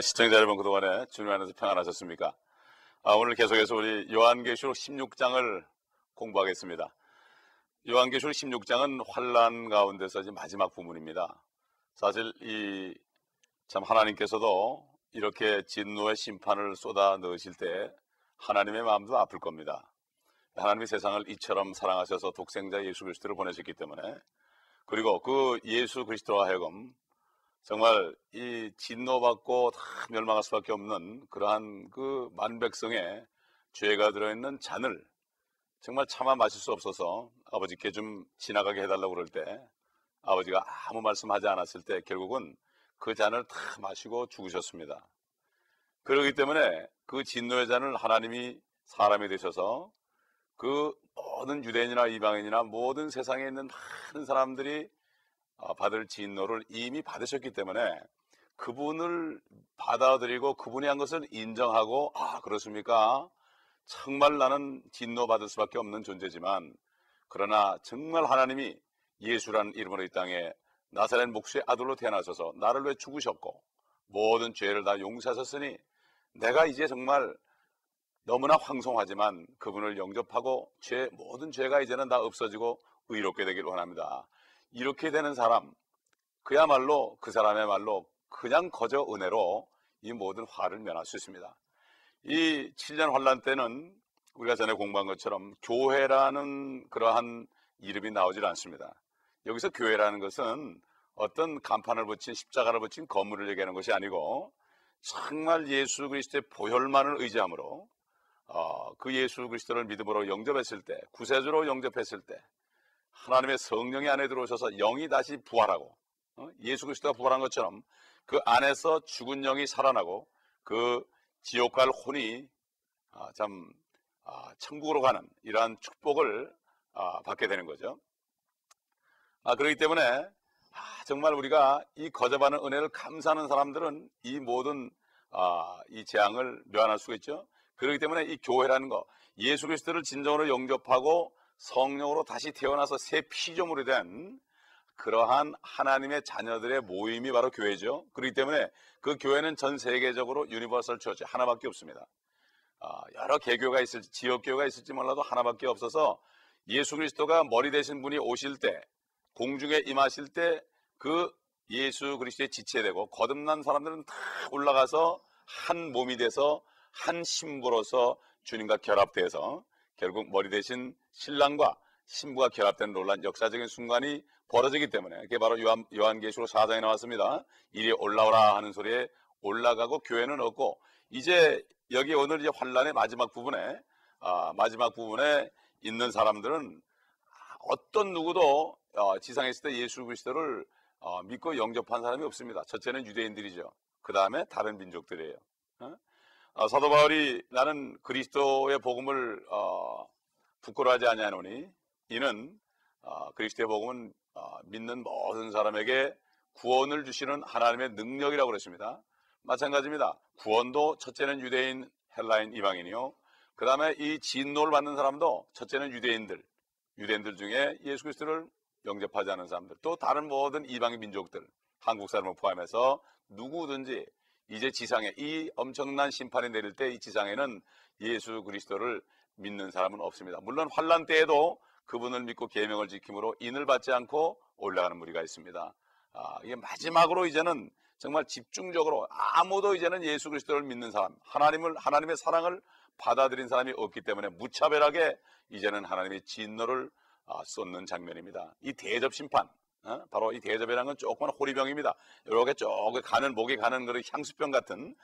시청자 여러분, 그동안에 주님 안에서 평안하셨습니까? 오늘 계속해서 우리 요한계시록 16장을 공부하겠습니다. 요한계시록 16장은 환난 가운데서 이제 마지막 부분입니다. 사실 참 하나님께서도 이렇게 진노의 심판을 쏟아 넣으실 때 하나님의 마음도 아플 겁니다. 하나님이 세상을 이처럼 사랑하셔서 독생자 예수 그리스도를 보내셨기 때문에, 그리고 그 예수 그리스도와 하여금 정말 이 진노받고 다 멸망할 수밖에 없는 그러한 그 만백성의 죄가 들어있는 잔을 정말 참아 마실 수 없어서 아버지께 좀 지나가게 해달라고 그럴 때, 아버지가 아무 말씀하지 않았을 때 결국은 그 잔을 다 마시고 죽으셨습니다. 그렇기 때문에 그 진노의 잔을 하나님이 사람이 되셔서 그 모든 유대인이나 이방인이나 모든 세상에 있는 많은 사람들이 받을 진노를 이미 받으셨기 때문에 그분을 받아들이고 그분이 한 것을 인정하고, 그렇습니까? 정말 나는 진노받을 수밖에 없는 존재지만, 그러나 정말 하나님이 예수라는 이름으로 이 땅에 나사렛 목수의 아들로 태어나셔서 나를 위해 죽으셨고 모든 죄를 다 용서하셨으니 내가 이제 정말 너무나 황송하지만 그분을 영접하고 모든 죄가 이제는 다 없어지고 의롭게 되기를 원합니다. 이렇게 되는 사람, 그야말로 그 사람의 말로 그냥 거저 은혜로 이 모든 화를 면할 수 있습니다. 이 7년 환란 때는 우리가 전에 공부한 것처럼 교회라는 그러한 이름이 나오질 않습니다. 여기서 교회라는 것은 어떤 간판을 붙인 십자가를 붙인 건물을 얘기하는 것이 아니고, 정말 예수 그리스도의 보혈만을 의지함으로 그 예수 그리스도를 믿음으로 영접했을 때, 구세주로 영접했을 때 하나님의 성령이 안에 들어오셔서 영이 다시 부활하고, 예수 그리스도가 부활한 것처럼 그 안에서 죽은 영이 살아나고 그 지옥 갈 혼이 천국으로 가는 이러한 축복을 받게 되는 거죠. 그렇기 때문에 정말 우리가 이 거듭하는 은혜를 감사하는 사람들은 이 모든 이 재앙을 면할 수가 있죠. 그렇기 때문에 이 교회라는 거, 예수 그리스도를 진정으로 영접하고 성령으로 다시 태어나서 새 피조물이 된 그러한 하나님의 자녀들의 모임이 바로 교회죠. 그렇기 때문에 그 교회는 전 세계적으로 유니버설 처치 하나밖에 없습니다. 여러 개교가 있을지, 지역교회가 있을지 몰라도 하나밖에 없어서 예수 그리스도가 머리 되신 분이 오실 때, 공중에 임하실 때 그 예수 그리스도의 지체되고 거듭난 사람들은 다 올라가서 한 몸이 돼서 한 신부로서 주님과 결합돼서 결국 머리 대신 신랑과 신부가 결합된 놀란 역사적인 순간이 벌어지기 때문에, 그게 바로 요한계시록 4장에 나왔습니다. 이리 올라오라 하는 소리에 올라가고 교회는 없고, 이제 여기 오늘 이제 환란의 마지막 부분에 있는 사람들은 어떤 누구도 지상에 있을 때 예수 그리스도를 믿고 영접한 사람이 없습니다. 첫째는 유대인들이죠. 그 다음에 다른 민족들이에요. 사도 바울이 나는 그리스도의 복음을 부끄러워하지 아니하노니 이는 그리스도의 복음은 믿는 모든 사람에게 구원을 주시는 하나님의 능력이라고 그랬습니다. 마찬가지입니다. 구원도 첫째는 유대인, 헬라인, 이방인이요. 그 다음에 이 진노를 받는 사람도 첫째는 유대인들 중에 예수 그리스도를 영접하지 않은 사람들, 또 다른 모든 이방인 민족들, 한국 사람을 포함해서 누구든지 이제 지상에 이 엄청난 심판이 내릴 때 이 지상에는 예수 그리스도를 믿는 사람은 없습니다. 물론 환란 때에도 그분을 믿고 계명을 지킴으로 인을 받지 않고 올라가는 무리가 있습니다. 이게 마지막으로 이제는 정말 집중적으로 아무도 이제는 예수 그리스도를 믿는 사람, 하나님의 사랑을 받아들인 사람이 없기 때문에 무차별하게 이제는 하나님의 진노를 쏟는 장면입니다. 이 대접 심판, 바로 이 대접이라는 건 조그만 호리병입니다. 이렇게 조금 목에 가는 그런 향수병 같은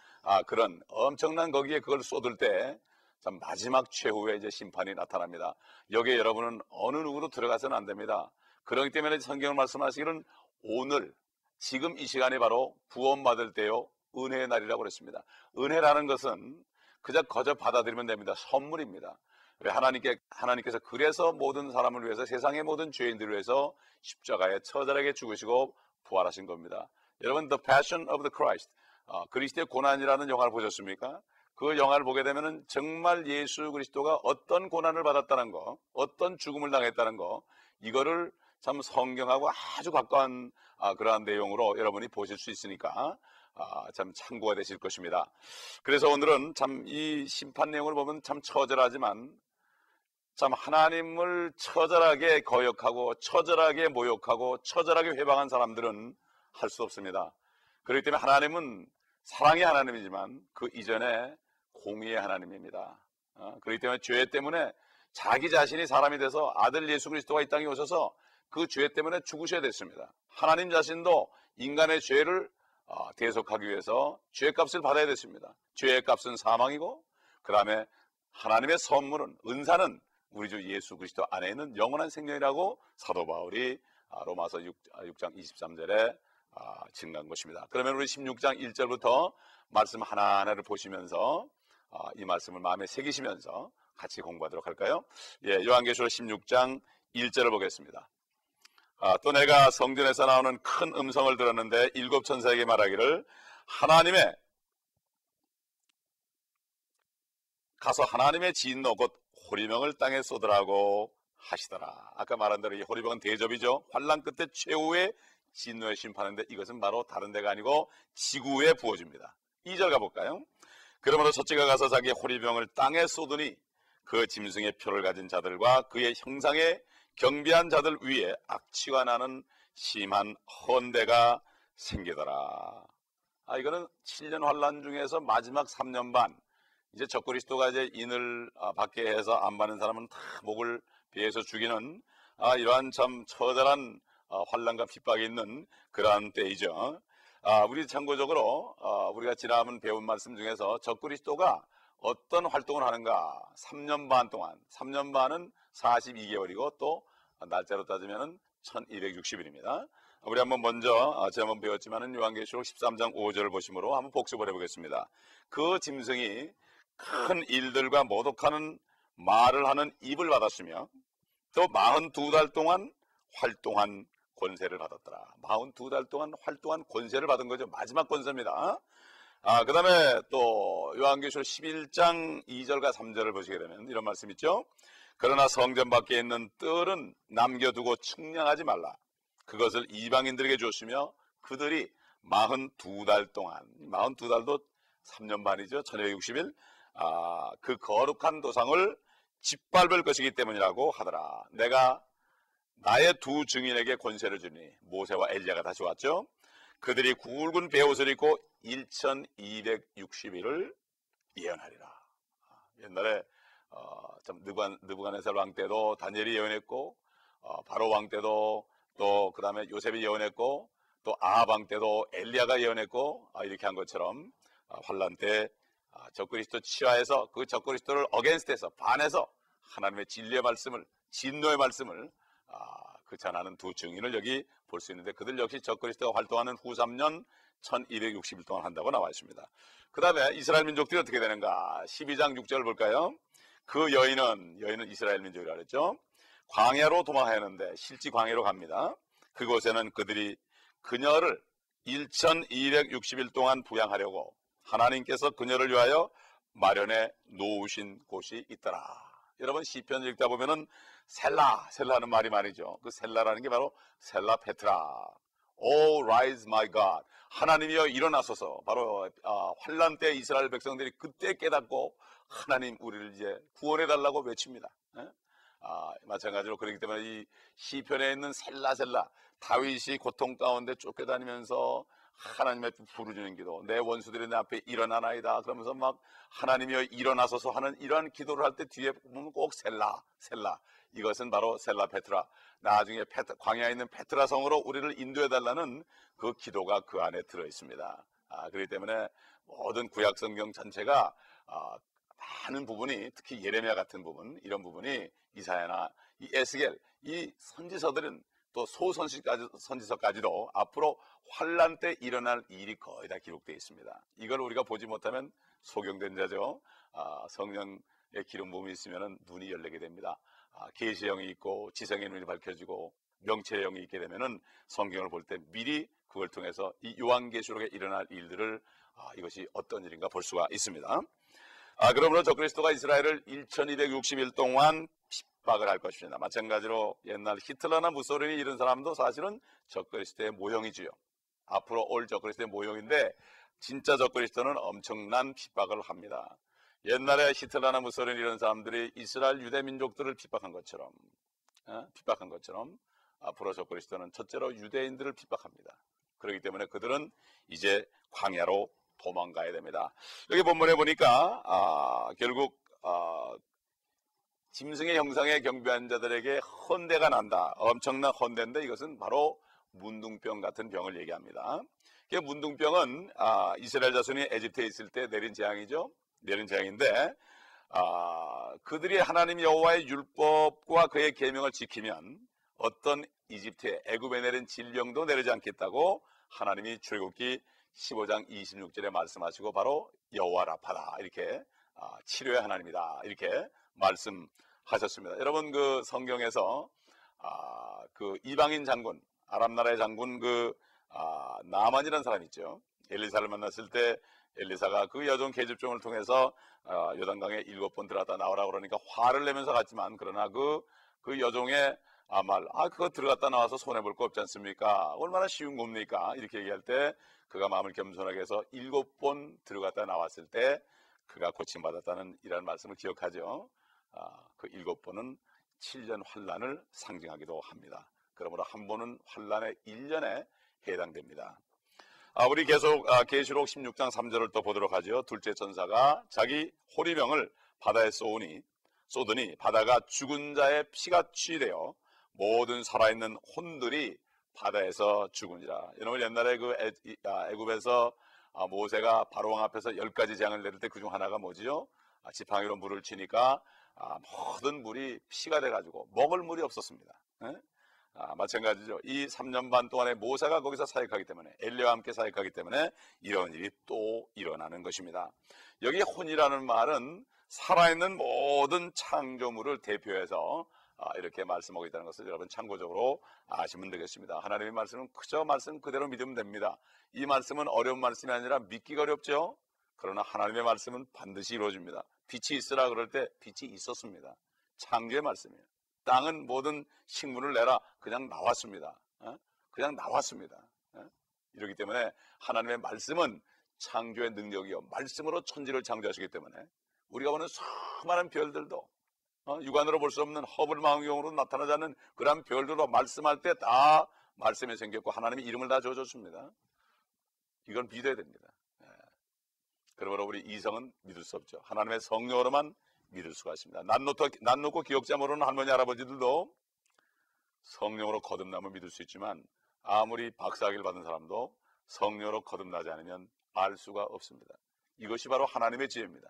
그런 엄청난 거기에 그걸 쏟을 때 참 마지막 최후의 이제 심판이 나타납니다. 여기에 여러분은 어느 누구도 들어가서는 안 됩니다. 그렇기 때문에 성경을 말씀하시기는 오늘 지금 이 시간이 바로 구원받을 때요 은혜의 날이라고 그랬습니다. 은혜라는 것은 그저 거저 받아들이면 됩니다. 선물입니다. 왜 하나님께서 그래서 모든 사람을 위해서, 세상의 모든 죄인들을 위해서 십자가에 처절하게 죽으시고 부활하신 겁니다. 여러분, The Passion of the Christ, 그리스도의 고난이라는 영화를 보셨습니까? 그 영화를 보게 되면은 정말 예수 그리스도가 어떤 고난을 받았다는 거, 어떤 죽음을 당했다는 거, 이거를 참 성경하고 아주 가까운 그러한 내용으로 여러분이 보실 수 있으니까 참 참고가 되실 것입니다. 그래서 오늘은 참 이 심판 내용을 보면 참 처절하지만 참 하나님을 처절하게 거역하고 처절하게 모욕하고 처절하게 회방한 사람들은 할 수 없습니다. 그렇기 때문에 하나님은 사랑의 하나님이지만 그 이전에 공의의 하나님입니다. 그렇기 때문에 죄 때문에 자기 자신이 사람이 돼서 아들 예수 그리스도가 이 땅에 오셔서 그 죄 때문에 죽으셔야 됐습니다. 하나님 자신도 인간의 죄를 대속하기 위해서 죄값을 받아야 됐습니다. 죄의 값은 사망이고 그 다음에 하나님의 선물은 은사는 우리 주 예수 그리스도 안에 있는 영원한 생명이라고 사도 바울이 로마서 6장 23절에 증거한 것입니다. 그러면 우리 16장 1절부터 말씀 하나하나를 보시면서 이 말씀을 마음에 새기시면서 같이 공부하도록 할까요? 예, 요한계시록 16장 1절을 보겠습니다. 또 내가 성전에서 나오는 큰 음성을 들었는데 일곱 천사에게 말하기를 하나님의 진노 곧 호리병을 땅에 쏟으라고 하시더라. 아까 말한 대로 이 호리병은 대접이죠. 환난 끝에 최후의 진노의 심판인데 이것은 바로 다른 데가 아니고 지구에 부어집니다. 2절 가볼까요? 그러므로 첫째가 가서 자기 호리병을 땅에 쏟으니 그 짐승의 표를 가진 자들과 그의 형상에 경비한 자들 위에 악취가 나는 심한 헌대가 생기더라. 이거는 7년 환란 중에서 마지막 3년 반, 이제 적그리스도가 이제 인을 받게 해서 안 받는 사람은 다 목을 베어서 죽이는 이러한 참 처절한 환란과 핍박이 있는 그러한 때이죠. 우리 참고적으로 우리가 지난번 배운 말씀 중에서 적그리스도가 어떤 활동을 하는가? 3년 반 동안, 3년 반은 42개월이고 또 날짜로 따지면 1260일입니다. 우리 한번 먼저 지난번 배웠지만은 요한계시록 13장 5절을 보시므로 한번 복습을 해보겠습니다. 그 짐승이 큰 일들과 모독하는 말을 하는 입을 받았으며 또 42달 동안 활동한 권세를 받았더라. 42달 동안 활동한 권세를 받은 거죠. 마지막 권세입니다. 그 다음에 또 요한계시록 11장 2절과 3절을 보시게 되면 이런 말씀 있죠. 그러나 성전 밖에 있는 뜰은 남겨두고 측량하지 말라. 그것을 이방인들에게 줬으며 그들이 42달 동안, 42달도 3년 반이죠. 1260일 그 거룩한 도상을 짓밟을 것이기 때문이라고 하더라. 내가 나의 두 증인에게 권세를 주니 모세와 엘리야가 다시 왔죠. 그들이 굵은 베옷을 입고 1260일을 예언하리라. 옛날에 참 느부갓네살 왕 때도 다니엘이 예언했고 바로 왕 때도 또 그 다음에 요셉이 예언했고 또 아합 왕 때도 엘리야가 예언했고 이렇게 한 것처럼 환란 때 적그리스도 치하에서 그 적그리스도를 어게인스트해서 반해서 하나님의 진리의 말씀을 진노의 말씀을 그 전하는 두 증인을 여기 볼 수 있는데 그들 역시 적그리스도가 활동하는 후 3년 1260일 동안 한다고 나와 있습니다. 그 다음에 이스라엘 민족들이 어떻게 되는가? 12장 6절을 볼까요? 그 여인은 이스라엘 민족이라고 그랬죠. 광야로 도망하였는데 실지 광야로 갑니다. 그곳에는 그들이 그녀를 1260일 동안 부양하려고 하나님께서 그녀를 위하여 마련해 놓으신 곳이 있더라. 여러분 시편 읽다 보면은 셀라하는 말이 말이죠. 그 셀라라는 게 바로 셀라 페트라. Oh, rise, my God. 하나님이여 일어나소서. 바로 환란 때 이스라엘 백성들이 그때 깨닫고 하나님 우리를 이제 구원해 달라고 외칩니다. 마찬가지로 그렇기 때문에 이 시편에 있는 셀라 다윗이 고통 가운데 쫓겨다니면서 하나님의 부르짖는 기도, 내 원수들이 내 앞에 일어나나이다 그러면서 막 하나님이여 일어나소서 하는 이러한 기도를 할 때 뒤에 보면 꼭 셀라 이것은 바로 셀라 페트라, 나중에 광야에 있는 페트라 성으로 우리를 인도해 달라는 그 기도가 그 안에 들어 있습니다. 그렇기 때문에 모든 구약 성경 전체가 많은 부분이 특히 예레미야 같은 부분, 이런 부분이 이사야나 이 에스겔, 이 선지서들은 또 소선지서까지도 앞으로 환란 때 일어날 일이 거의 다 기록되어 있습니다. 이걸 우리가 보지 못하면 소경된 자죠. 성령의 기름 부음이 있으면 눈이 열리게 됩니다. 계시의 영이 있고 지성의 눈이 밝혀지고 명체의 영이 있게 되면은 성경을 볼 때 미리 그걸 통해서 이 요한계시록에 일어날 일들을 이것이 어떤 일인가 볼 수가 있습니다. 그러므로 적그리스도가 이스라엘을 1260일 동안 핍박을 할 것입니다. 마찬가지로 옛날 히틀러나 무소리니 이런 사람도 사실은 적그리스도의 모형이지요. 앞으로 올 적그리스도의 모형인데 진짜 적그리스도는 엄청난 핍박을 합니다. 옛날에 히틀러나 무솔리니 이런 사람들이 이스라엘 유대 민족들을 핍박한 것처럼 앞으로 적그리스도는 첫째로 유대인들을 핍박합니다. 그렇기 때문에 그들은 이제 광야로 도망가야 됩니다. 여기 본문에 보니까 결국 짐승의 형상에 경배한 자들에게 헌대가 난다. 엄청난 헌대인데 이것은 바로 문둥병 같은 병을 얘기합니다. 문둥병은 이스라엘 자손이 에집트에 있을 때 내린 재앙이죠. 내린 재앙인데 그들이 하나님 여호와의 율법과 그의 계명을 지키면 어떤 이집트에 애굽에 내린 질병도 내리지 않겠다고 하나님이 출애굽기 15장 26절에 말씀하시고 바로 여호와 라파다 이렇게 치료의 하나님이다 이렇게 말씀하셨습니다. 여러분 그 성경에서 그 이방인 장군 아람 나라의 장군 나만이라는 사람이 있죠. 엘리사를 만났을 때 엘리사가 그 여종 계집종을 통해서 요단강에 7번 들어갔다 나오라 그러니까 화를 내면서 갔지만 그러나 그 여종의 그거 들어갔다 나와서 손해볼 거 없지 않습니까? 얼마나 쉬운 겁니까? 이렇게 얘기할 때 그가 마음을 겸손하게 해서 7번 들어갔다 나왔을 때 그가 고침받았다는 이런 말씀을 기억하죠. 그 7번은 7년 환란을 상징하기도 합니다. 그러므로 한 번은 환란의 1년에 해당됩니다. 우리 계속 계시록 16장 3절을 또 보도록 하죠. 둘째 천사가 자기 호리병을 바다에 쏘더니 바다가 죽은 자의 피가 취되어 모든 살아있는 혼들이 바다에서 죽으니라. 여러분 옛날에 애굽에서 모세가 바로왕 앞에서 10가지 재앙을 내릴 때 그중 하나가 뭐지요? 지팡이로 물을 치니까 모든 물이 피가 돼가지고 먹을 물이 없었습니다. 마찬가지죠. 이 3년 반 동안에 모세가 거기서 사역하기 때문에 엘리야와 함께 사역하기 때문에 이런 일이 또 일어나는 것입니다. 여기 혼이라는 말은 살아있는 모든 창조물을 대표해서 이렇게 말씀하고 있다는 것을 여러분 참고적으로 아시면 되겠습니다. 하나님의 말씀은 그저 말씀 그대로 믿으면 됩니다. 이 말씀은 어려운 말씀이 아니라 믿기가 어렵죠. 그러나 하나님의 말씀은 반드시 이루어집니다. 빛이 있으라 그럴 때 빛이 있었습니다. 창조의 말씀이에요. 땅은 모든 식물을 내라 그냥 나왔습니다. 그냥 나왔습니다. 이렇기 때문에 하나님의 말씀은 창조의 능력이요 말씀으로 천지를 창조하시기 때문에 우리가 보는 수많은 별들도 육안으로 볼 수 없는 허블 망원경으로 나타나지 않는 그런 별들도 말씀할 때 다 말씀이 생겼고 하나님의 이름을 다 지어줬습니다. 이건 믿어야 됩니다. 그러므로 우리 이성은 믿을 수 없죠. 하나님의 성령으로만 믿을 수가 있습니다. 낯 놓고 기억자 모르는 할머니 할아버지들도 성령으로 거듭나면 믿을 수 있지만 아무리 박사학위를 받은 사람도 성령으로 거듭나지 않으면 알 수가 없습니다. 이것이 바로 하나님의 지혜입니다.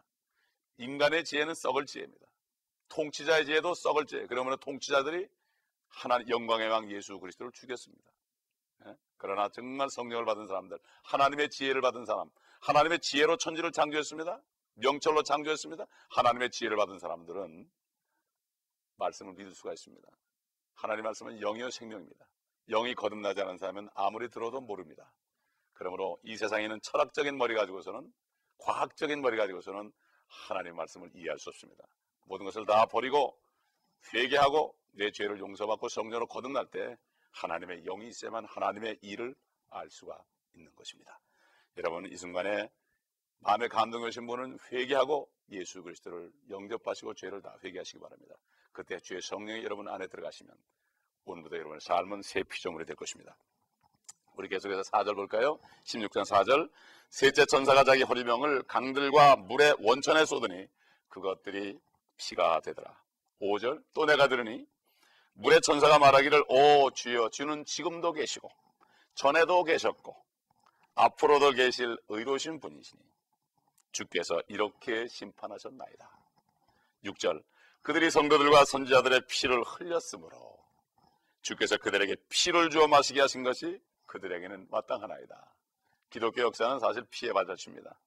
인간의 지혜는 썩을 지혜입니다. 통치자의 지혜도 썩을 지혜. 그러면 통치자들이 하나님 영광의 왕 예수 그리스도를 죽였습니다. 그러나 정말 성령을 받은 사람들, 하나님의 지혜를 받은 사람, 하나님의 지혜로 천지를 창조했습니다. 명철로 창조했습니다. 하나님의 지혜를 받은 사람들은 말씀을 믿을 수가 있습니다. 하나님 말씀은 영이요 생명입니다. 영이 거듭나지 않은 사람은 아무리 들어도 모릅니다. 그러므로 이 세상에 있는 철학적인 머리 가지고서는 과학적인 머리 가지고서는 하나님의 말씀을 이해할 수 없습니다. 모든 것을 다 버리고 회개하고 내 죄를 용서받고 성령으로 거듭날 때 하나님의 영이 있어야만 하나님의 일을 알 수가 있는 것입니다. 여러분 이 순간에 마음에 감동이 오신 분은 회개하고 예수 그리스도를 영접하시고 죄를 다 회개하시기 바랍니다. 그때 주의 성령이 여러분 안에 들어가시면 오늘부터 여러분의 삶은 새 피조물이 될 것입니다. 우리 계속해서 4절 볼까요? 16장 4절 셋째 천사가 자기 호리병을 강들과 물의 원천에 쏘더니 그것들이 피가 되더라. 5절 또 내가 들으니 물의 천사가 말하기를 오 주여 주는 지금도 계시고 전에도 계셨고 앞으로도 계실 의로우신 분이시니 주께서 이렇게 심판하셨나이다. 6절 그들이 성도들과 선지자들의 피를 흘렸으므로 주께서 그들에게 피를 주어 마시게 하신 것이 그들에게는 마땅하나이다. 기독교 역사는 사실 피의 발자취입니다.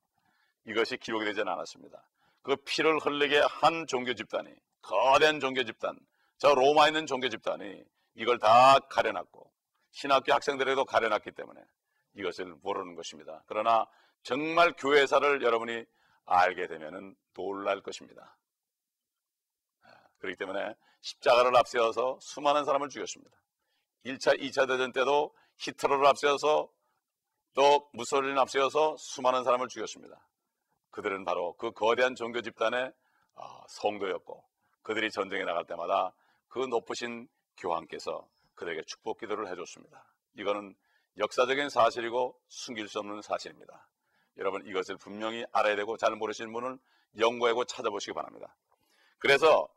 이것이 기록이 되지는 않았습니다. 그 피를 흘리게 한 종교 집단이 거대한 종교 집단 저 로마에 있는 종교 집단이 이걸 다 가려놨고 신학교 학생들에게도 가려놨기 때문에 이것을 모르는 것입니다. 그러나 정말 교회사를 여러분이 알게 되면 놀랄 것입니다. 그렇기 때문에 십자가를 앞세워서 수많은 사람을 죽였습니다. 1차, 2차 대전 때도 히틀러를 앞세워서 또 무솔리니를 앞세워서 수많은 사람을 죽였습니다. 그들은 바로 그 거대한 종교 집단의 성도였고, 그들이 전쟁에 나갈 때마다 그 높으신 교황께서 그들에게 축복 기도를 해줬습니다. 이거는 역사적인 사실이고 숨길 수 없는 사실입니다. 여러분, 이것을 분명히 알아야 되고, 잘 모르시는 분은 연구하고 찾아보시기 바랍니다. 그래서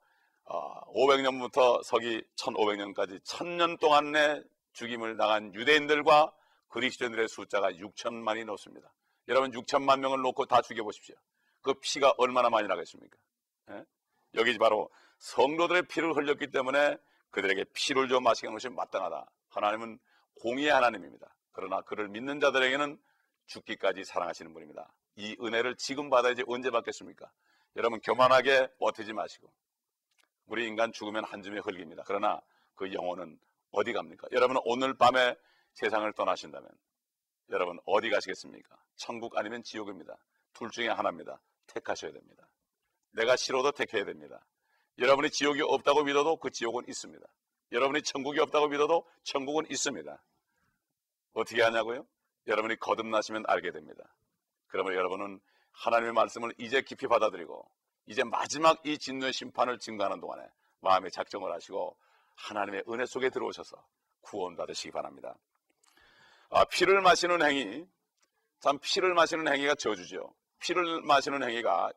500년부터 서기 1500년까지 1000년 동안의 죽임을 당한 유대인들과 그리스도인들의 숫자가 6천만이 넘습니다. 여러분, 6천만 명을 놓고 다 죽여보십시오. 그 피가 얼마나 많이 나겠습니까? 예? 여기 바로 성도들의 피를 흘렸기 때문에 그들에게 피를 줘 마시게 하는 것이 마땅하다. 하나님은 공의의 하나님입니다. 그러나 그를 믿는 자들에게는 죽기까지 사랑하시는 분입니다. 이 은혜를 지금 받아야지 언제 받겠습니까? 여러분, 교만하게 버티지 마시고, 우리 인간 죽으면 한 줌의 흙입니다. 그러나 그 영혼은 어디 갑니까? 여러분은 오늘 밤에 세상을 떠나신다면 여러분 어디 가시겠습니까? 천국 아니면 지옥입니다. 둘 중에 하나입니다. 택하셔야 됩니다. 내가 싫어도 택해야 됩니다. 여러분이 지옥이 없다고 믿어도 그 지옥은 있습니다. 여러분이 천국이 없다고 믿어도 천국은 있습니다. 어떻게 하냐고요? 여러분이 거듭나시면 알게 됩니다. 그러면 여러분은 하나님의 말씀을 이제 깊이 받아들이고, 이제 마지막 이 진노의 심판을 증거하는 동안에 마음의 작정을 하시고 하나님의 은혜 속에 들어오셔서 구원 받으시기 바랍니다. 피를 마시는 행위, 참 피를 마시는 행위가 저주죠. 피를 마시는 행위가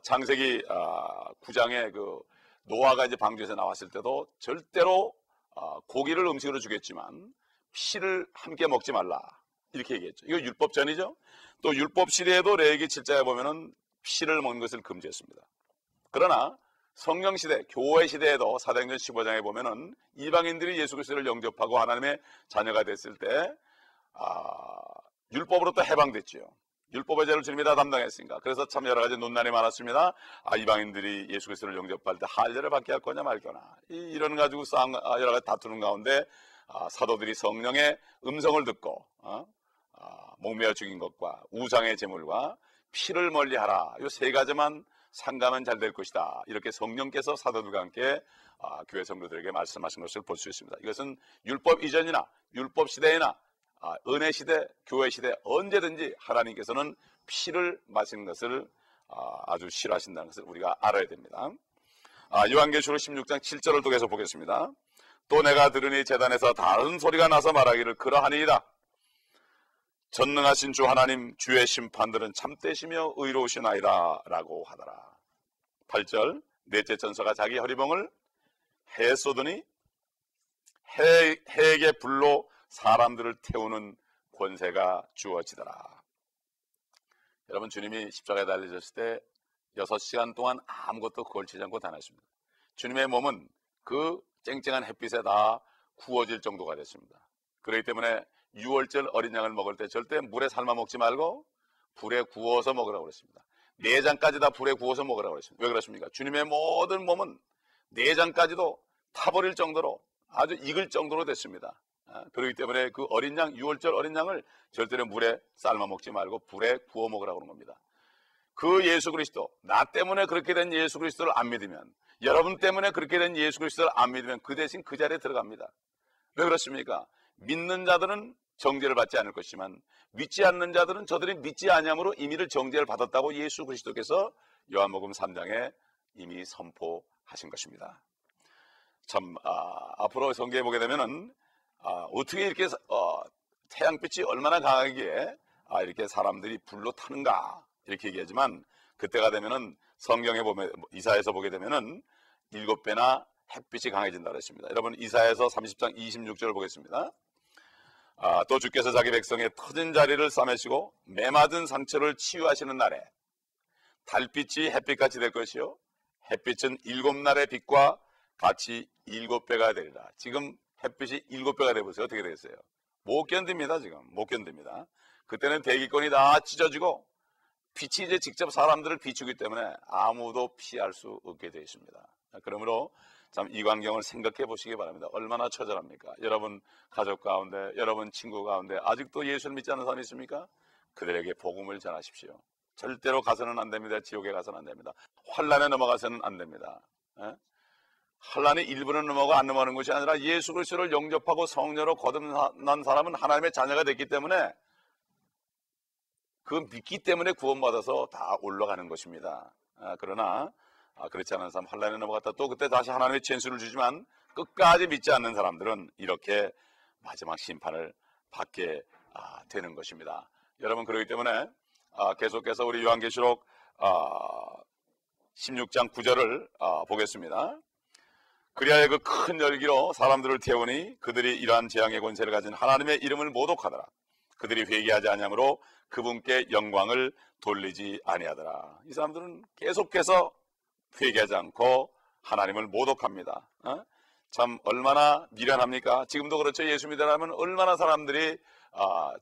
창세기 9장에 그 노아가 이제 방주에서 나왔을 때도 절대로 고기를 음식으로 주겠지만 피를 함께 먹지 말라, 이렇게 얘기했죠. 이거 율법 전이죠. 또 율법 시대에도 레위기 7장에 보면은 피를 먹는 것을 금지했습니다. 그러나 성령 시대, 교회 시대에도 사도행전 15장에 보면은 이방인들이 예수 그리스도를 영접하고 하나님의 자녀가 됐을 때 율법으로부터 해방됐죠. 율법의 죄를 주님이 다 담당했으니까. 그래서 참 여러 가지 논란이 많았습니다. 이방인들이 예수 그리스도를 영접할 때 할례를 받게 할 거냐 말 거냐, 이런 가지고 여러 가지 다투는 가운데 사도들이 성령의 음성을 듣고 목매어 죽인 것과 우상의 제물과 피를 멀리하라, 이 세 가지만 상가면 잘 될 것이다, 이렇게 성령께서 사도들과 함께 교회 성도들에게 말씀하신 것을 볼 수 있습니다. 이것은 율법 이전이나 율법 시대이나 은혜 시대, 교회 시대 언제든지 하나님께서는 피를 마시는 것을 아주 싫어하신다는 것을 우리가 알아야 됩니다. 요한계시록 16장 7절을 또 계속 보겠습니다. 또 내가 들으니 제단에서 다른 소리가 나서 말하기를 그러하니이다. 전능하신 주 하나님, 주의 심판들은 참되시며 의로우시나이다 라고 하더라. 8절, 넷째 천사가 자기 허리봉을 해에 쏟으니 해에게 불로 사람들을 태우는 권세가 주어지더라. 여러분, 주님이 십자가에 달리셨을 때 6시간 동안 아무것도 걸치지 않고 다녔습니다. 주님의 몸은 그 쨍쨍한 햇빛에 다 구워질 정도가 됐습니다. 그렇기 때문에 6월절 어린 양을 먹을 때 절대 물에 삶아 먹지 말고 불에 구워서 먹으라고 그랬습니다. 내장까지 다 불에 구워서 먹으라고 그랬습니다. 왜 그렇습니까? 주님의 모든 몸은 내장까지도 타버릴 정도로 아주 익을 정도로 됐습니다. 그렇기 때문에 그 어린 양, 6월절 어린 양을 절대로 물에 삶아 먹지 말고 불에 구워 먹으라고 하는 겁니다. 그 예수 그리스도, 나 때문에 그렇게 된 예수 그리스도를 안 믿으면, 여러분 때문에 그렇게 된 예수 그리스도를 안 믿으면 그 대신 그 자리에 들어갑니다. 왜 그렇습니까? 믿는 자들은 정죄를 받지 않을 것이지만 믿지 않는 자들은 저들이 믿지 아니함으로 임의를 정죄를 받았다고 예수 그리스도께서 요한복음 3장에 이미 선포하신 것입니다. 참 앞으로 성경에 보게 되면은 어떻게 이렇게 태양빛이 얼마나 강하기에 이렇게 사람들이 불로 타는가, 이렇게 얘기하지만 그때가 되면은 성경에 보면, 이사야에서 보게 되면은 7배나 햇빛이 강해진다 그랬습니다. 여러분, 이사야에서 30장 26절을 보겠습니다. 또 주께서 자기 백성의 터진 자리를 싸매시고 메맞은 상처를 치유하시는 날에 달빛이 햇빛같이 될 것이요 햇빛은 7날의 빛과 같이 7배가 되리라. 지금 햇빛이 7배가 되어보세요. 어떻게 되겠어요? 못 견딥니다. 지금 못 견딥니다. 그때는 대기권이 다 찢어지고 빛이 이제 직접 사람들을 비추기 때문에 아무도 피할 수 없게 되어 있습니다. 그러므로 참 이 광경을 생각해 보시기 바랍니다. 얼마나 처절합니까? 여러분 가족 가운데, 여러분 친구 가운데 아직도 예수를 믿지 않는 사람이 있습니까? 그들에게 복음을 전하십시오. 절대로 가서는 안 됩니다. 지옥에 가서는 안 됩니다. 환란에 넘어가서는 안 됩니다. 환란이 일부는 넘어가 안 넘어가는 것이 아니라 예수 그리스도를 영접하고 성령으로 거듭난 사람은 하나님의 자녀가 됐기 때문에 그 믿기 때문에 구원받아서 다 올라가는 것입니다. 그러나 그렇지 않은 사람, 환난에 넘어갔다 또 그때 다시 하나님의 찬스를 주지만 끝까지 믿지 않는 사람들은 이렇게 마지막 심판을 받게 되는 것입니다. 여러분, 그렇기 때문에 계속해서 우리 요한계시록 16장 9절을 보겠습니다. 그리하여 그 큰 열기로 사람들을 태우니 그들이 이러한 재앙의 권세를 가진 하나님의 이름을 모독하더라. 그들이 회개하지 아니하므로 그분께 영광을 돌리지 아니하더라. 이 사람들은 계속해서 회개하지 않고 하나님을 모독합니다. 참 얼마나 미련합니까? 지금도 그렇죠. 예수 믿으라면 얼마나 사람들이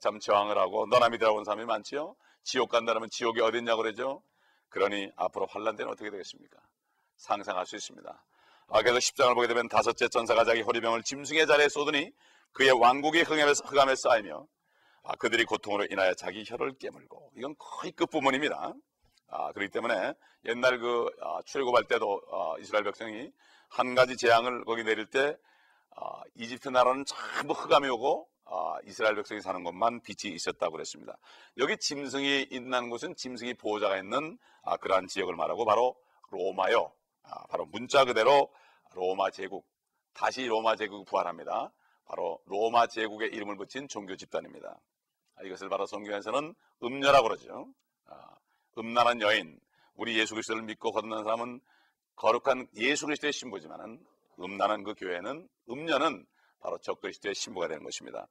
참 저항을 하고 너나 믿으라고 하는 사람이 많지요. 지옥 간다면 지옥이 어딨냐고 그러죠. 그러니 앞으로 환난 때는 어떻게 되겠습니까? 상상할 수 있습니다. 그래서 10장을 보게 되면 다섯째 천사가 자기 호리병을 짐승의 자리에 쏟으니 그의 왕국이 흑암에 쌓이며 그들이 고통으로 인하여 자기 혀를 깨물고, 이건 거의 끝부분입니다. 그렇기 때문에 옛날 출애굽할 때도 이스라엘 백성이 한 가지 재앙을 거기 내릴 때 이집트 나라는 전부 흑암이 오고 이스라엘 백성이 사는 곳만 빛이 있었다고 그랬습니다. 여기 짐승이 있는 곳은 짐승이 보호자가 있는 그러한 지역을 말하고 바로 로마요. 바로 문자 그대로 로마 제국, 다시 로마 제국이 부활합니다. 바로 로마 제국의 이름을 붙인 종교 집단입니다. 이것을 바로 성경에서는 음녀라고 그러죠. 음란한 여인, 우리 예수 그리스도를 믿고 거듭난 사람은 거룩한 예수 그리스도의 신부지만 음란한 그 교회는, 음녀는 바로 적그리스도의 신부가 되는 것입니다.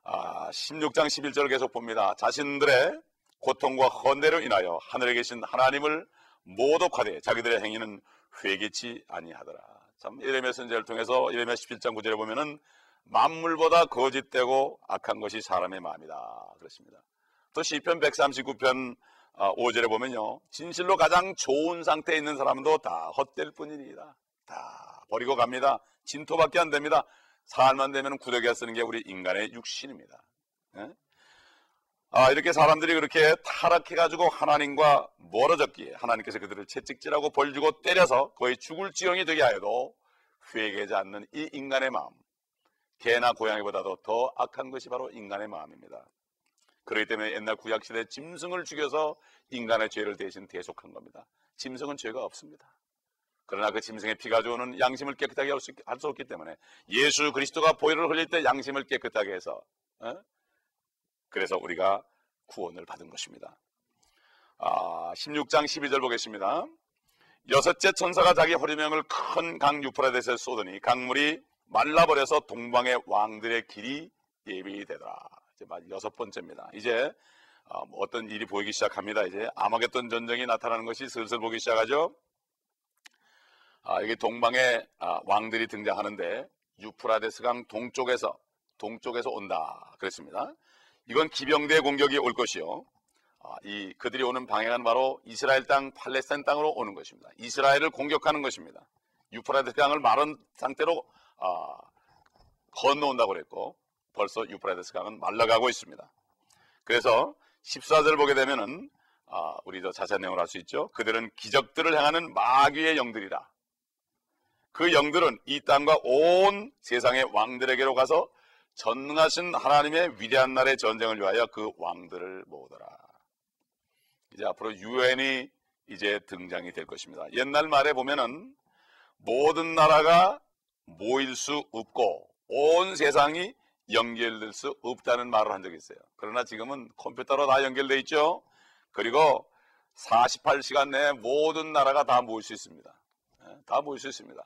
16장 11절을 계속 봅니다. 자신들의 고통과 헌내로 인하여 하늘에 계신 하나님을 모독하되 자기들의 행위는 회개치 아니하더라. 참, 예레미야 선지자를 통해서 예레미야 17장 9절에 보면은 만물보다 거짓되고 악한 것이 사람의 마음이다 그렇습니다. 또 시편 139편 5절에 보면요, 진실로 가장 좋은 상태에 있는 사람도 다 헛될 뿐이니이다. 다 버리고 갑니다. 진토밖에 안 됩니다. 살만 되면 구더기가 쓰는 게 우리 인간의 육신입니다. 이렇게 사람들이 그렇게 타락해가지고 하나님과 멀어졌기에 하나님께서 그들을 채찍질하고 벌주고 때려서 거의 죽을 지경이 되게 하여도 회개하지 않는 이 인간의 마음, 개나 고양이보다도 더 악한 것이 바로 인간의 마음입니다. 그렇기 때문에 옛날 구약시대 짐승을 죽여서 인간의 죄를 대신 대속한 겁니다. 짐승은 죄가 없습니다. 그러나 그 짐승의 피가 주는 양심을 깨끗하게 할 수 없기 때문에 예수 그리스도가 보혈을 흘릴 때 양심을 깨끗하게 해서 그래서 우리가 구원을 받은 것입니다. 16장 12절 보겠습니다. 여섯째 천사가 자기 호리병을 큰 강 유프라데스에 쏟으니 강물이 말라버려서 동방의 왕들의 길이 예비되더라. 이제 여섯 번째입니다. 이제 어떤 일이 보이기 시작합니다. 이제 아마겟돈 전쟁이 나타나는 것이 슬슬 보기 시작하죠. 여기 동방의 왕들이 등장하는데 유프라데스 강 동쪽에서 온다 그랬습니다. 이건 기병대 공격이 올 것이요. 그들이 오는 방향은 바로 이스라엘 땅, 팔레스타인 땅으로 오는 것입니다. 이스라엘을 공격하는 것입니다. 유프라데스 강을 마른 상태로 건너온다고 그랬고 벌써 유프라데스 강은 말라가고 있습니다. 그래서 14절 보게 되면은 우리도 자세한 내용을 알 수 있죠. 그들은 기적들을 행하는 마귀의 영들이라. 그 영들은 이 땅과 온 세상의 왕들에게로 가서 전능하신 하나님의 위대한 날의 전쟁을 위하여 그 왕들을 모으더라. 이제 앞으로 유엔이 이제 등장이 될 것입니다. 옛날 말에 보면은 모든 나라가 모일 수 없고 온 세상이 연결될 수 없다는 말을 한 적이 있어요. 그러나 지금은 컴퓨터로 다 연결돼 있죠. 그리고 48시간 내에 모든 나라가 다 모일 수 있습니다. 다 모일 수 있습니다.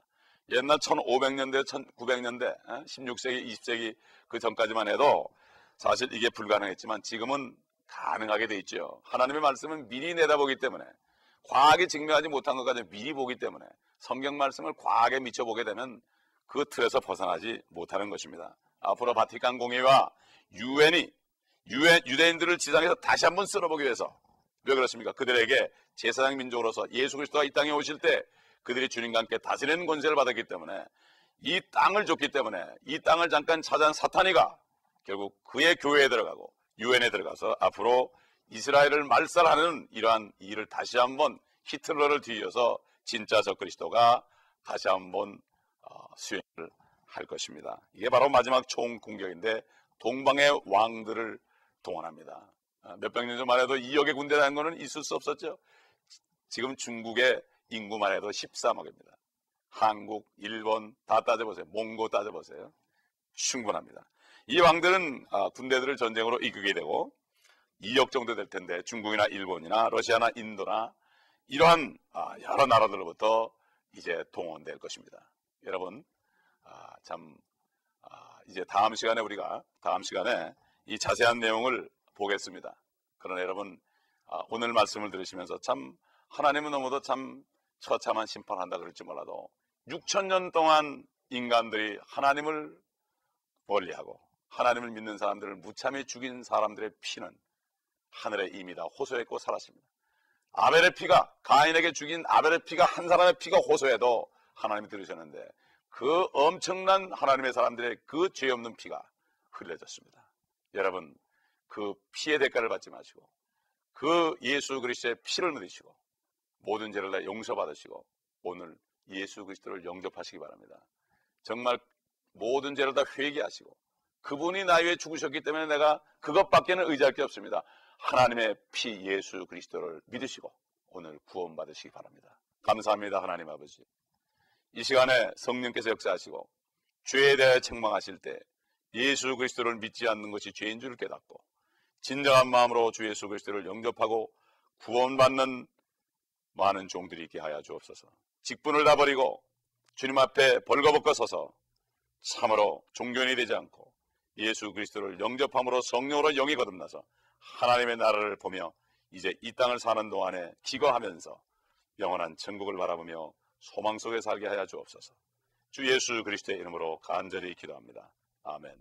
옛날 1500년대, 1900년대, 16세기, 20세기 그 전까지만 해도 사실 이게 불가능했지만 지금은 가능하게 돼 있죠. 하나님의 말씀은 미리 내다보기 때문에, 과학이 증명하지 못한 것까지 미리 보기 때문에 성경 말씀을 과학에 미쳐보게 되면 그 틀에서 벗어나지 못하는 것입니다. 앞으로 바티칸 공회와 유엔이 유대인들을 지상에서 다시 한번 쓸어보기 위해서, 왜 그렇습니까? 그들에게 제사장 민족으로서 예수 그리스도가 이 땅에 오실 때 그들이 주님과 함께 다스리는 권세를 받았기 때문에, 이 땅을 줬기 때문에 이 땅을 잠깐 차지한 사탄이가 결국 그의 교회에 들어가고 유엔에 들어가서 앞으로 이스라엘을 말살하는 이러한 일을 다시 한번 히틀러를 뒤이어서 진짜 적그리스도가 다시 한번 수행을 할 것입니다. 이게 바로 마지막 총 공격인데 동방의 왕들을 동원합니다. 몇백 년 전만 해도 2억의 군대라는 것은 있을 수 없었죠. 지금 중국의 인구만 해도 13억입니다. 한국, 일본 다 따져보세요. 몽고 따져보세요. 충분합니다. 이 왕들은 군대들을 전쟁으로 이끌게 되고 2억 정도 될 텐데 중국이나 일본이나 러시아나 인도나 이러한 여러 나라들로부터 이제 동원될 것입니다. 여러분 이제 다음 시간에 이 자세한 내용을 보겠습니다. 그러나 여러분 오늘 말씀을 들으시면서 참 하나님은 너무도 참 처참한 심판한다 그럴지 몰라도 6,000년 동안 인간들이 하나님을 멀리하고 하나님을 믿는 사람들을 무참히 죽인 사람들의 피는 하늘에 이미 다 호소했고 사라집니다. 아벨의 피가, 가인에게 죽인 아벨의 피가 한 사람의 피가 호소해도 하나님이 들으셨는데 그 엄청난 하나님의 사람들의 그 죄 없는 피가 흘려졌습니다. 여러분 그 피의 대가를 받지 마시고 그 예수 그리스도의 피를 묻으시고 모든 죄를 다 용서받으시고 오늘 예수 그리스도를 영접하시기 바랍니다. 정말 모든 죄를 다 회개하시고 그분이 나를 위해 죽으셨기 때문에 내가 그것밖에는 의지할 게 없습니다. 하나님의 피 예수 그리스도를 믿으시고 오늘 구원받으시기 바랍니다. 감사합니다. 하나님 아버지, 이 시간에 성령께서 역사하시고 죄에 대해 책망하실 때 예수 그리스도를 믿지 않는 것이 죄인 줄 깨닫고 진정한 마음으로 주 예수 그리스도를 영접하고 구원받는 많은 종들이 있게 하여 주옵소서. 직분을 다 버리고 주님 앞에 벌거벗고 서서 참으로 종교인이 되지 않고 예수 그리스도를 영접함으로 성령으로 영이 거듭나서 하나님의 나라를 보며 이제 이 땅을 사는 동안에 기거하면서 영원한 천국을 바라보며 소망 속에 살게 하여 주옵소서. 주 예수 그리스도의 이름으로 간절히 기도합니다. 아멘.